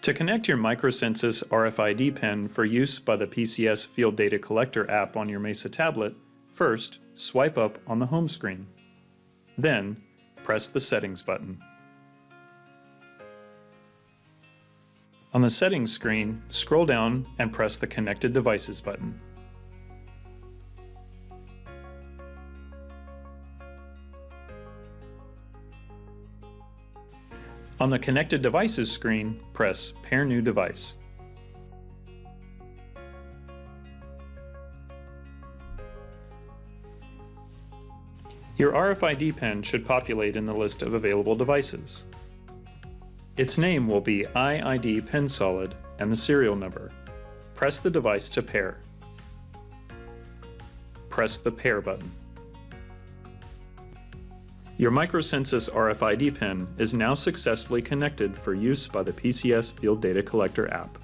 To connect your microsensus RFID pen for use by the PCS Field Data Collector app on your Mesa tablet, first swipe up on the home screen. Then press the Settings button. On the Settings screen, scroll down and press the Connected Devices button. On the Connected Devices screen, press Pair New Device. Your RFID pen should populate in the list of available devices. Its name will be iID Pen Solid and the serial number. Press the device to pair. Press the Pair button. Your microsensus RFID pen is now successfully connected for use by the PCS Field Data Collector app.